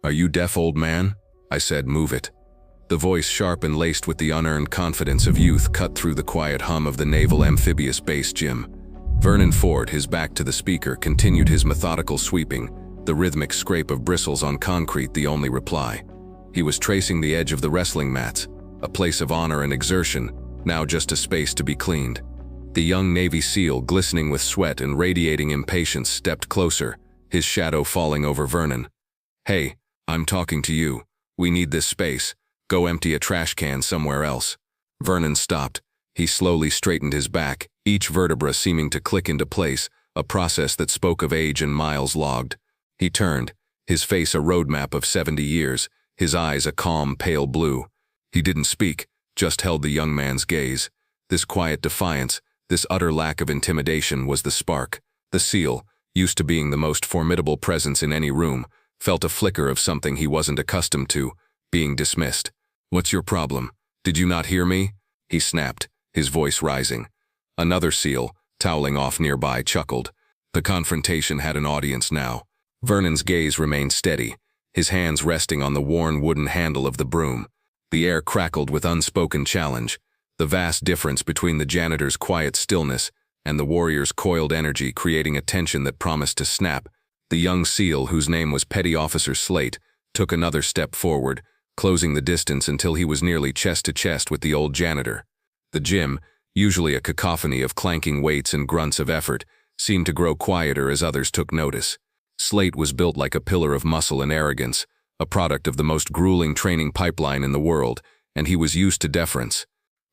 "Are you deaf, old man?" I said, "Move it." The voice, sharp and laced with the unearned confidence of youth, cut through the quiet hum of the naval amphibious base gym. Vernon Ford, his back to the speaker, continued his methodical sweeping, the rhythmic scrape of bristles on concrete the only reply. He was tracing the edge of the wrestling mats, a place of honor and exertion, now just a space to be cleaned. The young Navy SEAL, glistening with sweat and radiating impatience, stepped closer, his shadow falling over Vernon. "Hey, I'm talking to you. We need this space. Go empty a trash can somewhere else." Vernon stopped. He slowly straightened his back, each vertebra seeming to click into place, a process that spoke of age and miles logged. He turned, his face a roadmap of 70 years, his eyes a calm, pale blue. He didn't speak, just held the young man's gaze. This quiet defiance, this utter lack of intimidation was the spark. The SEAL, used to being the most formidable presence in any room, felt a flicker of something he wasn't accustomed to, being dismissed. "What's your problem? Did you not hear me?" he snapped, his voice rising. Another SEAL, toweling off nearby, chuckled. The confrontation had an audience now. Vernon's gaze remained steady, his hands resting on the worn wooden handle of the broom. The air crackled with unspoken challenge, the vast difference between the janitor's quiet stillness and the warrior's coiled energy creating a tension that promised to snap. The young SEAL, whose name was Petty Officer Slate, took another step forward, closing the distance until he was nearly chest to chest with the old janitor. The gym, usually a cacophony of clanking weights and grunts of effort, seemed to grow quieter as others took notice. Slate was built like a pillar of muscle and arrogance, a product of the most grueling training pipeline in the world, and he was used to deference.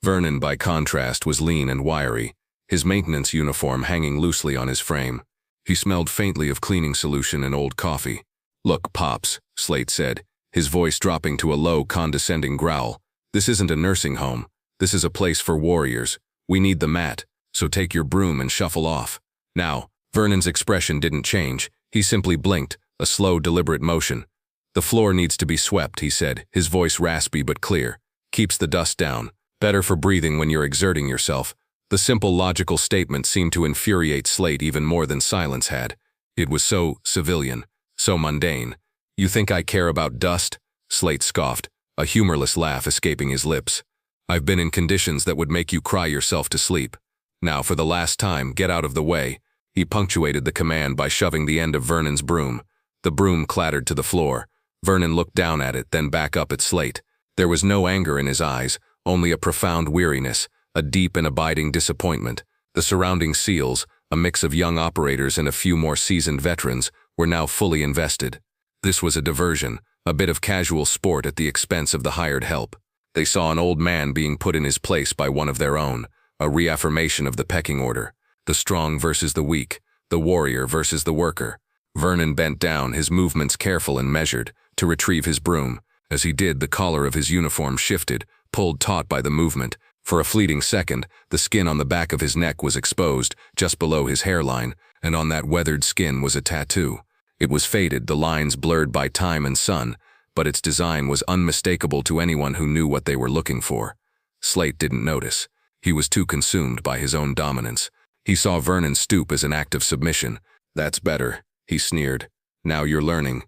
Vernon, by contrast, was lean and wiry, his maintenance uniform hanging loosely on his frame. He smelled faintly of cleaning solution and old coffee. "Look, Pops," Slate said, his voice dropping to a low, condescending growl. "This isn't a nursing home. This is a place for warriors. We need the mat, so take your broom and shuffle off." Now, Vernon's expression didn't change. He simply blinked, a slow, deliberate motion. "The floor needs to be swept," he said, his voice raspy but clear. "Keeps the dust down. Better for breathing when you're exerting yourself." The simple, logical statement seemed to infuriate Slate even more than silence had. It was so civilian, so mundane. "You think I care about dust?" Slate scoffed, a humorless laugh escaping his lips. "I've been in conditions that would make you cry yourself to sleep. Now, for the last time, get out of the way." He punctuated the command by shoving the end of Vernon's broom. The broom clattered to the floor. Vernon looked down at it, then back up at Slate. There was no anger in his eyes, only a profound weariness, a deep and abiding disappointment. The surrounding SEALs, a mix of young operators and a few more seasoned veterans, were now fully invested. This was a diversion, a bit of casual sport at the expense of the hired help. They saw an old man being put in his place by one of their own, a reaffirmation of the pecking order. The strong versus the weak, the warrior versus the worker. Vernon bent down, his movements careful and measured, to retrieve his broom. As he did, the collar of his uniform shifted, pulled taut by the movement. For a fleeting second, the skin on the back of his neck was exposed, just below his hairline, and on that weathered skin was a tattoo. It was faded, the lines blurred by time and sun, but its design was unmistakable to anyone who knew what they were looking for. Slate didn't notice. He was too consumed by his own dominance. He saw Vernon stoop as an act of submission. "That's better," he sneered. "Now you're learning."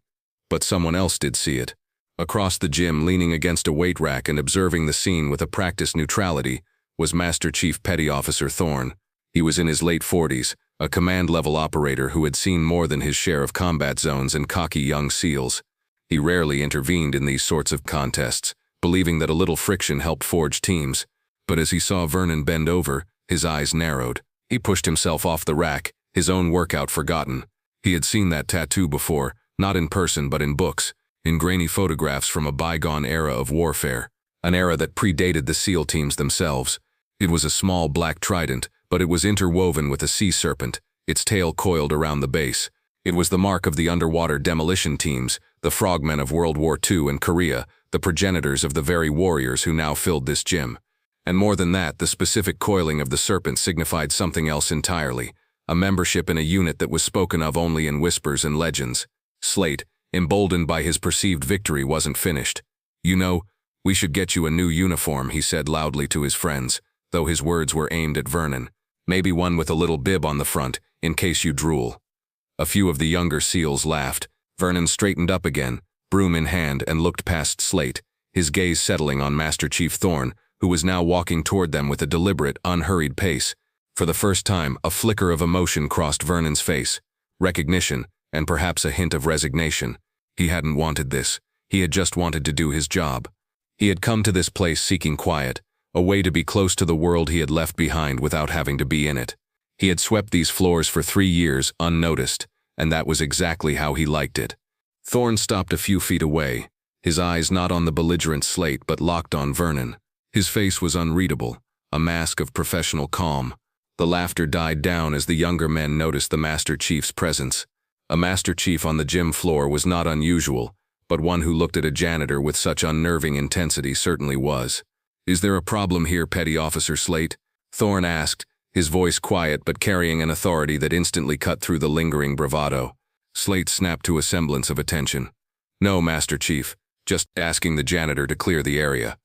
But someone else did see it. Across the gym, leaning against a weight rack and observing the scene with a practiced neutrality, was Master Chief Petty Officer Thorne. He was in his late 40s, a command-level operator who had seen more than his share of combat zones and cocky young SEALs. He rarely intervened in these sorts of contests, believing that a little friction helped forge teams. But as he saw Vernon bend over, his eyes narrowed. He pushed himself off the rack, his own workout forgotten. He had seen that tattoo before, not in person but in books, in grainy photographs from a bygone era of warfare, an era that predated the SEAL teams themselves. It was a small black trident, but it was interwoven with a sea serpent, its tail coiled around the base. It was the mark of the underwater demolition teams, the frogmen of World War II and Korea, the progenitors of the very warriors who now filled this gym. And more than that, the specific coiling of the serpent signified something else entirely, a membership in a unit that was spoken of only in whispers and legends. Slate, emboldened by his perceived victory, wasn't finished. "You know, we should get you a new uniform," he said loudly to his friends, though his words were aimed at Vernon. "Maybe one with a little bib on the front, in case you drool." A few of the younger SEALs laughed. Vernon straightened up again, broom in hand, and looked past Slate, his gaze settling on Master Chief Thorne, who was now walking toward them with a deliberate, unhurried pace. For the first time, a flicker of emotion crossed Vernon's face. Recognition, and perhaps a hint of resignation. He hadn't wanted this. He had just wanted to do his job. He had come to this place seeking quiet, a way to be close to the world he had left behind without having to be in it. He had swept these floors for 3 years, unnoticed, and that was exactly how he liked it. Thorne stopped a few feet away, his eyes not on the belligerent Slate but locked on Vernon. His face was unreadable, a mask of professional calm. The laughter died down as the younger men noticed the Master Chief's presence. A Master Chief on the gym floor was not unusual, but one who looked at a janitor with such unnerving intensity certainly was. "Is there a problem here, Petty Officer Slate?" Thorne asked, his voice quiet but carrying an authority that instantly cut through the lingering bravado. Slate snapped to a semblance of attention. "No, Master Chief, just asking the janitor to clear the area."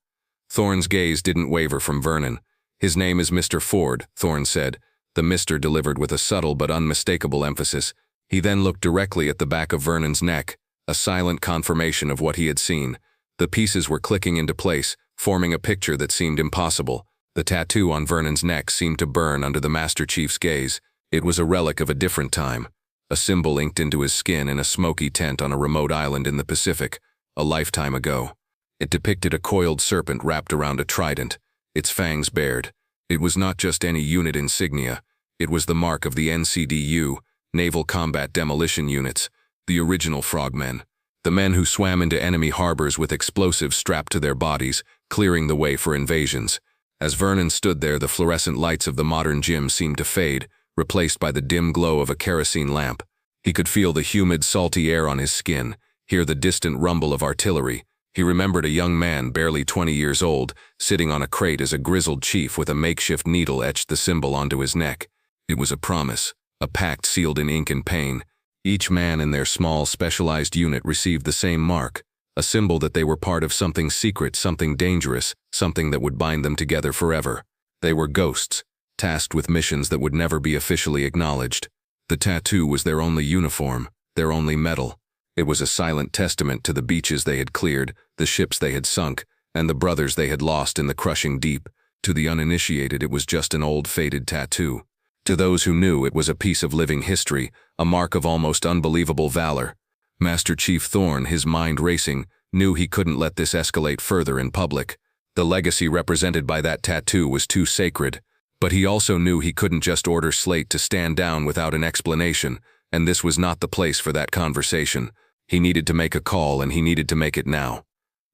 Thorne's gaze didn't waver from Vernon. "His name is Mr. Ford," Thorne said, the Mr. delivered with a subtle but unmistakable emphasis. He then looked directly at the back of Vernon's neck, a silent confirmation of what he had seen. The pieces were clicking into place, forming a picture that seemed impossible. The tattoo on Vernon's neck seemed to burn under the Master Chief's gaze. It was a relic of a different time, a symbol inked into his skin in a smoky tent on a remote island in the Pacific, a lifetime ago. It depicted a coiled serpent wrapped around a trident, its fangs bared. It was not just any unit insignia. It was the mark of the NCDU, Naval Combat Demolition Units, the original frogmen, the men who swam into enemy harbors with explosives strapped to their bodies, clearing the way for invasions. As Vernon stood there, the fluorescent lights of the modern gym seemed to fade, replaced by the dim glow of a kerosene lamp. He could feel the humid, salty air on his skin, hear the distant rumble of artillery. He remembered a young man, barely 20 years old, sitting on a crate as a grizzled chief with a makeshift needle etched the symbol onto his neck. It was a promise, a pact sealed in ink and pain. Each man in their small, specialized unit received the same mark, a symbol that they were part of something secret, something dangerous, something that would bind them together forever. They were ghosts, tasked with missions that would never be officially acknowledged. The tattoo was their only uniform, their only medal. It was a silent testament to the beaches they had cleared, the ships they had sunk, and the brothers they had lost in the crushing deep. To the uninitiated, it was just an old, faded tattoo. To those who knew, it was a piece of living history, a mark of almost unbelievable valor. Master Chief Thorne, his mind racing, knew he couldn't let this escalate further in public. The legacy represented by that tattoo was too sacred. But he also knew he couldn't just order Slate to stand down without an explanation, and this was not the place for that conversation. He needed to make a call, and he needed to make it now.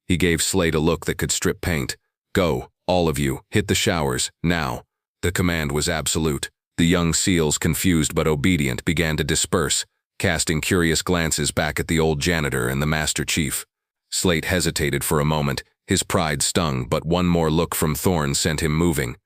He gave Slate a look that could strip paint. "Go, all of you, hit the showers, now." The command was absolute. The young SEALs, confused but obedient, began to disperse, casting curious glances back at the old janitor and the Master Chief. Slate hesitated for a moment, his pride stung, but one more look from Thorne sent him moving.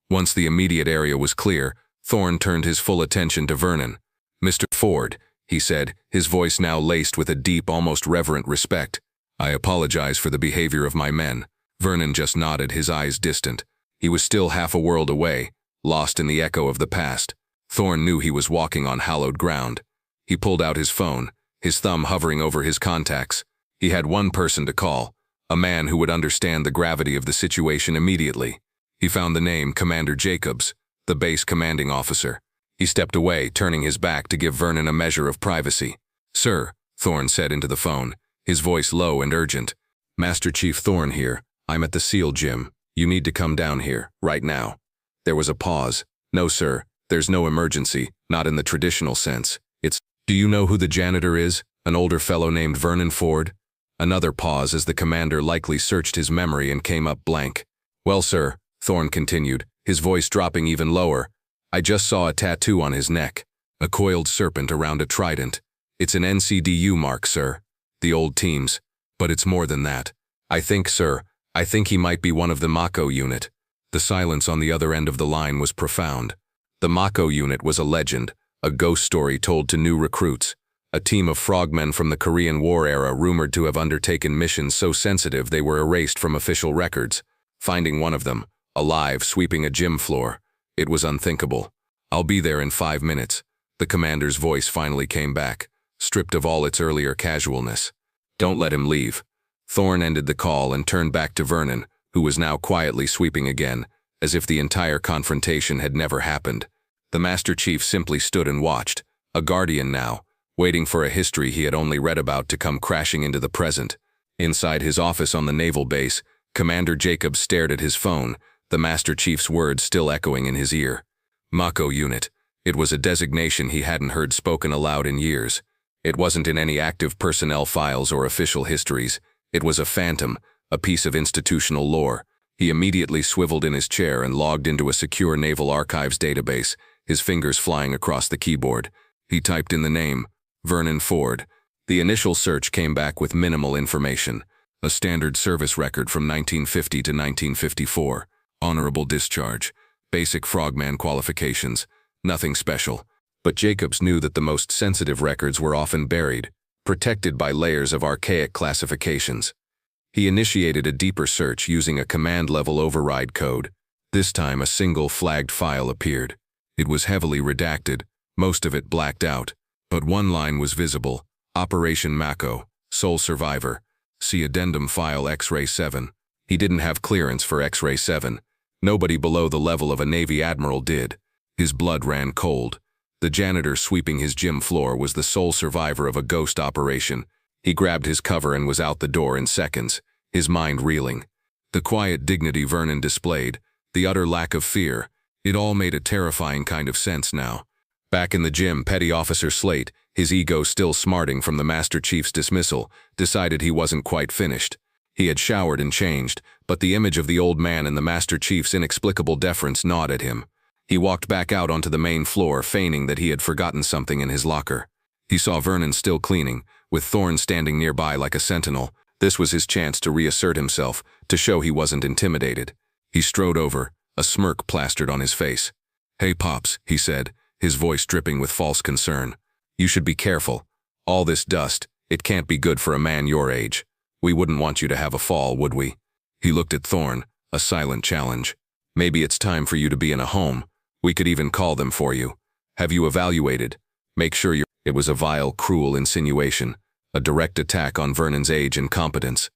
Once the immediate area was clear, Thorne turned his full attention to Vernon. "Mr. Ford," he said, his voice now laced with a deep, almost reverent respect. "I apologize for the behavior of my men." Vernon just nodded, his eyes distant. He was still half a world away, lost in the echo of the past. Thorne knew he was walking on hallowed ground. He pulled out his phone, his thumb hovering over his contacts. He had one person to call, a man who would understand the gravity of the situation immediately. He found the name Commander Jacobs, the base commanding officer. He stepped away, turning his back to give Vernon a measure of privacy. "Sir," Thorne said into the phone, his voice low and urgent. "Master Chief Thorne here. I'm at the SEAL gym. You need to come down here, right now." There was a pause. "No, sir, there's no emergency, not in the traditional sense. Do you know who the janitor is? An older fellow named Vernon Ford?" Another pause as the commander likely searched his memory and came up blank. "Well, sir," Thorne continued, his voice dropping even lower, "I just saw a tattoo on his neck, a coiled serpent around a trident. It's an NCDU mark, sir. The old teams. But it's more than that. I think he might be one of the Mako unit." The silence on the other end of the line was profound. The Mako unit was a legend, a ghost story told to new recruits. A team of frogmen from the Korean War era rumored to have undertaken missions so sensitive they were erased from official records. Finding one of them, alive, sweeping a gym floor, it was unthinkable. "I'll be there in 5 minutes." The commander's voice finally came back, stripped of all its earlier casualness. Don't let him leave. Thorne ended the call and turned back to Vernon, who was now quietly sweeping again, as if the entire confrontation had never happened. The Master Chief simply stood and watched, a guardian now, waiting for a history he had only read about to come crashing into the present. Inside his office on the naval base, Commander Jacobs stared at his phone, the Master Chief's words still echoing in his ear. Mako Unit. It was a designation he hadn't heard spoken aloud in years. It wasn't in any active personnel files or official histories. It was a phantom, a piece of institutional lore. He immediately swiveled in his chair and logged into a secure Naval Archives database, his fingers flying across the keyboard. He typed in the name, Vernon Ford. The initial search came back with minimal information. A standard service record from 1950 to 1954. Honorable discharge. Basic frogman qualifications. Nothing special. But Jacobs knew that the most sensitive records were often buried, protected by layers of archaic classifications. He initiated a deeper search using a command-level override code. This time a single flagged file appeared. It was heavily redacted, most of it blacked out, but one line was visible. Operation Mako, sole survivor. See addendum file X-Ray 7. He didn't have clearance for X-Ray 7. Nobody below the level of a Navy admiral did. His blood ran cold. The janitor sweeping his gym floor was the sole survivor of a ghost operation. He grabbed his cover and was out the door in seconds, his mind reeling. The quiet dignity Vernon displayed, the utter lack of fear, it all made a terrifying kind of sense now. Back in the gym, Petty Officer Slate, his ego still smarting from the Master Chief's dismissal, decided he wasn't quite finished. He had showered and changed, but the image of the old man and the Master Chief's inexplicable deference gnawed at him. He walked back out onto the main floor, feigning that he had forgotten something in his locker. He saw Vernon still cleaning, with Thorne standing nearby like a sentinel. This was his chance to reassert himself, to show he wasn't intimidated. He strode over, a smirk plastered on his face. "Hey, Pops," he said, his voice dripping with false concern. "You should be careful. All this dust, it can't be good for a man your age. We wouldn't want you to have a fall, would we?" He looked at Thorne, a silent challenge. "Maybe it's time for you to be in a home. We could even call them for you. Have you evaluated? Make sure you're—" It was a vile, cruel insinuation, a direct attack on Vernon's age and competence.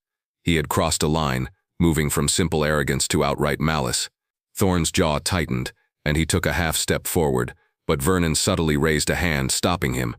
He had crossed a line, moving from simple arrogance to outright malice. Thorne's jaw tightened, and he took a half-step forward, but Vernon subtly raised a hand, stopping him.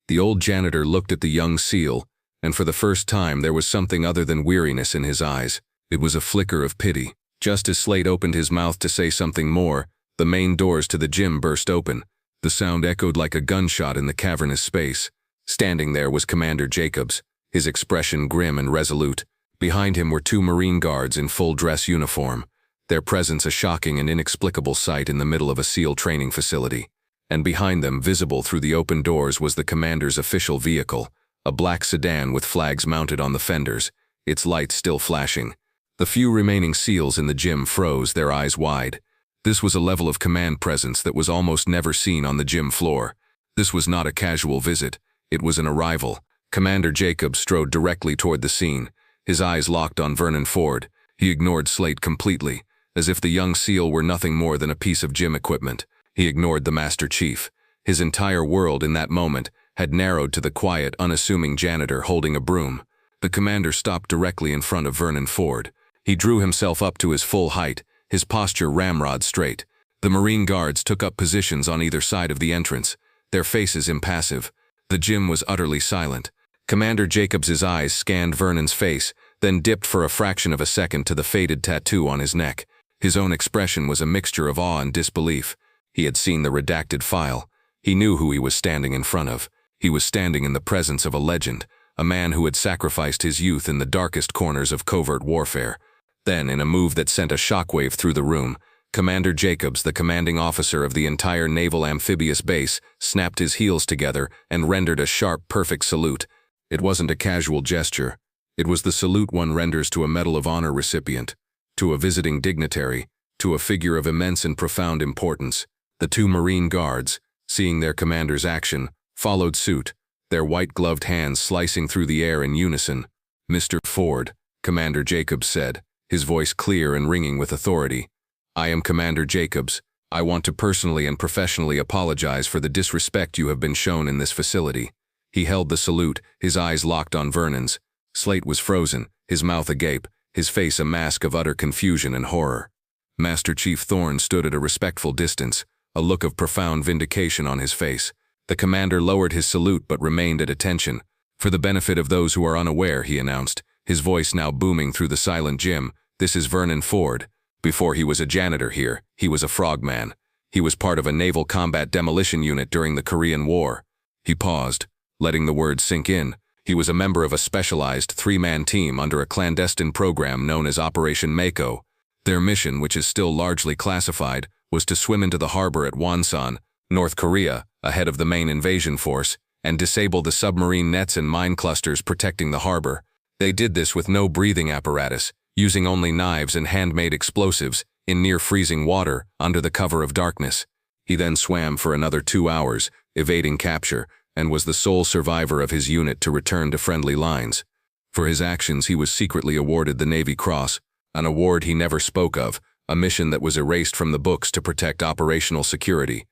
The old janitor looked at the young SEAL, and for the first time there was something other than weariness in his eyes. It was a flicker of pity. Just as Slate opened his mouth to say something more, the main doors to the gym burst open. The sound echoed like a gunshot in the cavernous space. Standing there was Commander Jacobs, his expression grim and resolute. Behind him were two Marine guards in full dress uniform, their presence a shocking and inexplicable sight in the middle of a SEAL training facility. And behind them, visible through the open doors, was the commander's official vehicle, a black sedan with flags mounted on the fenders, its lights still flashing. The few remaining SEALs in the gym froze, their eyes wide. This was a level of command presence that was almost never seen on the gym floor. This was not a casual visit. It was an arrival. Commander Jacobs strode directly toward the scene, his eyes locked on Vernon Ford. He ignored Slate completely, as if the young SEAL were nothing more than a piece of gym equipment. He ignored the Master Chief. His entire world in that moment had narrowed to the quiet, unassuming janitor holding a broom. The commander stopped directly in front of Vernon Ford. He drew himself up to his full height, his posture ramrod straight. The Marine guards took up positions on either side of the entrance, their faces impassive. The gym was utterly silent. Commander Jacobs's eyes scanned Vernon's face, then dipped for a fraction of a second to the faded tattoo on his neck. His own expression was a mixture of awe and disbelief. He had seen the redacted file. He knew who he was standing in front of. He was standing in the presence of a legend, a man who had sacrificed his youth in the darkest corners of covert warfare. Then, in a move that sent a shockwave through the room, Commander Jacobs, the commanding officer of the entire naval amphibious base, snapped his heels together and rendered a sharp, perfect salute. It wasn't a casual gesture. It was the salute one renders to a Medal of Honor recipient, to a visiting dignitary, to a figure of immense and profound importance. The two Marine guards, seeing their commander's action, followed suit, their white-gloved hands slicing through the air in unison. "Mr. Ford," Commander Jacobs said, his voice clear and ringing with authority. "I am Commander Jacobs. I want to personally and professionally apologize for the disrespect you have been shown in this facility." He held the salute, his eyes locked on Vernon's. Slate was frozen, his mouth agape, his face a mask of utter confusion and horror. Master Chief Thorne stood at a respectful distance, a look of profound vindication on his face. The commander lowered his salute but remained at attention. For the benefit of those who are unaware, he announced, his voice now booming through the silent gym, "This is Vernon Ford. Before he was a janitor here, he was a frogman. He was part of a naval combat demolition unit during the Korean War." He paused, letting the words sink in. He was a member of a specialized three-man team under a clandestine program known as Operation Mako. Their mission, which is still largely classified, was to swim into the harbor at Wonsan, North Korea, ahead of the main invasion force, and disable the submarine nets and mine clusters protecting the harbor. They did this with no breathing apparatus, using only knives and handmade explosives, in near-freezing water, under the cover of darkness. He then swam for another 2 hours, evading capture, and was the sole survivor of his unit to return to friendly lines. For his actions, he was secretly awarded the Navy Cross, an award he never spoke of, a mission that was erased from the books to protect operational security.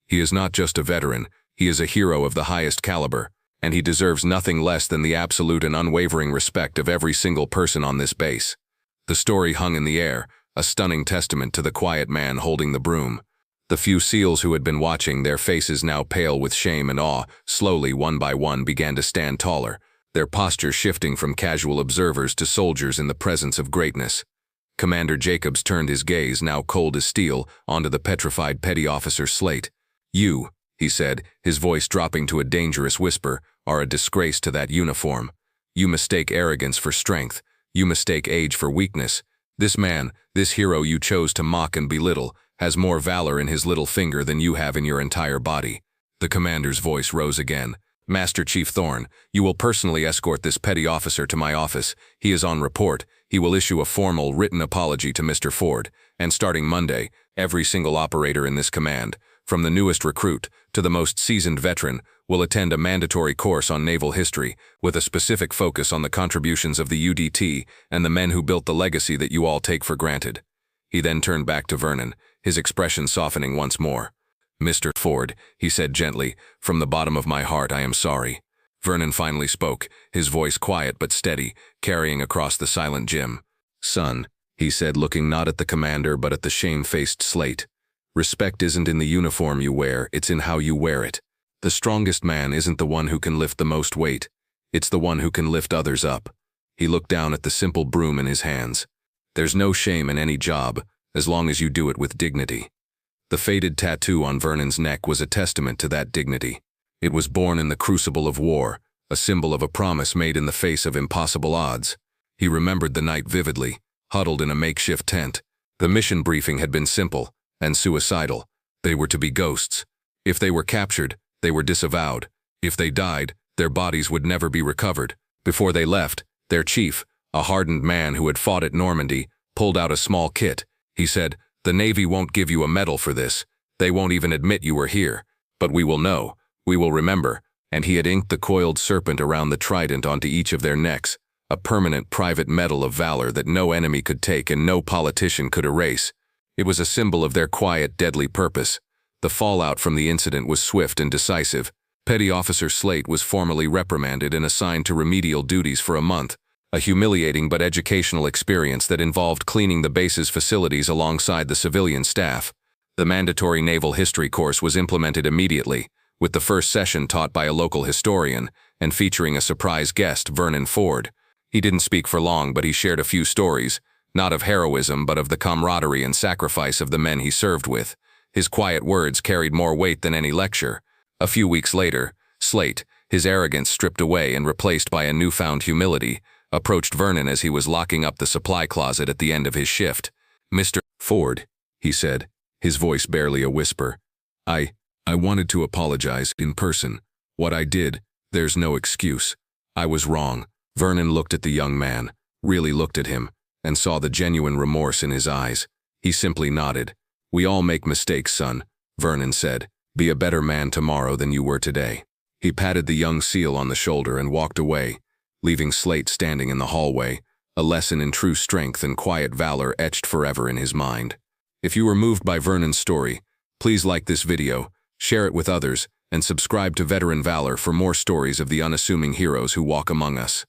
He is not just a veteran, he is a hero of the highest caliber, and he deserves nothing less than the absolute and unwavering respect of every single person on this base. The story hung in the air, a stunning testament to the quiet man holding the broom. The few SEALs who had been watching, their faces now pale with shame and awe, slowly, one by one, began to stand taller, their posture shifting from casual observers to soldiers in the presence of greatness. Commander Jacobs turned his gaze, now cold as steel, onto the petrified petty officer Slate. "You," he said, his voice dropping to a dangerous whisper, "are a disgrace to that uniform. You mistake arrogance for strength. You mistake age for weakness. This man, this hero you chose to mock and belittle, has more valor in his little finger than you have in your entire body." The commander's voice rose again. "Master Chief Thorne, you will personally escort this petty officer to my office. He is on report. He will issue a formal written apology to Mr. Ford, and starting Monday, every single operator in this command, from the newest recruit to the most seasoned veteran, will attend a mandatory course on naval history, with a specific focus on the contributions of the UDT and the men who built the legacy that you all take for granted." He then turned back to Vernon, his expression softening once more. "Mr. Ford," he said gently, "from the bottom of my heart I am sorry." Vernon finally spoke, his voice quiet but steady, carrying across the silent gym. "Son," he said, looking not at the commander but at the shame-faced Slate, "respect isn't in the uniform you wear, it's in how you wear it. The strongest man isn't the one who can lift the most weight. It's the one who can lift others up." He looked down at the simple broom in his hands. "There's no shame in any job, as long as you do it with dignity." The faded tattoo on Vernon's neck was a testament to that dignity. It was born in the crucible of war, a symbol of a promise made in the face of impossible odds. He remembered the night vividly, huddled in a makeshift tent. The mission briefing had been simple and suicidal. They were to be ghosts. If they were captured, they were disavowed. If they died, their bodies would never be recovered. Before they left, their chief, a hardened man who had fought at Normandy, pulled out a small kit. He said, "The Navy won't give you a medal for this. They won't even admit you were here. But we will know. We will remember." And he had inked the coiled serpent around the trident onto each of their necks, a permanent private medal of valor that no enemy could take and no politician could erase. It was a symbol of their quiet, deadly purpose. The fallout from the incident was swift and decisive. Petty Officer Slate was formally reprimanded and assigned to remedial duties for a month, a humiliating but educational experience that involved cleaning the base's facilities alongside the civilian staff. The mandatory naval history course was implemented immediately, with the first session taught by a local historian and featuring a surprise guest, Vernon Ford. He didn't speak for long, but he shared a few stories, not of heroism but of the camaraderie and sacrifice of the men he served with. His quiet words carried more weight than any lecture. A few weeks later, Slate, his arrogance stripped away and replaced by a newfound humility, approached Vernon as he was locking up the supply closet at the end of his shift. "Mr. Ford," he said, his voice barely a whisper, I wanted to apologize in person. What I did, there's no excuse. I was wrong." Vernon looked at the young man, really looked at him, and saw the genuine remorse in his eyes. He simply nodded. "We all make mistakes, son," Vernon said. "Be a better man tomorrow than you were today." He patted the young SEAL on the shoulder and walked away, leaving Slate standing in the hallway, a lesson in true strength and quiet valor etched forever in his mind. If you were moved by Vernon's story, please like this video, share it with others, and subscribe to Veteran Valor for more stories of the unassuming heroes who walk among us.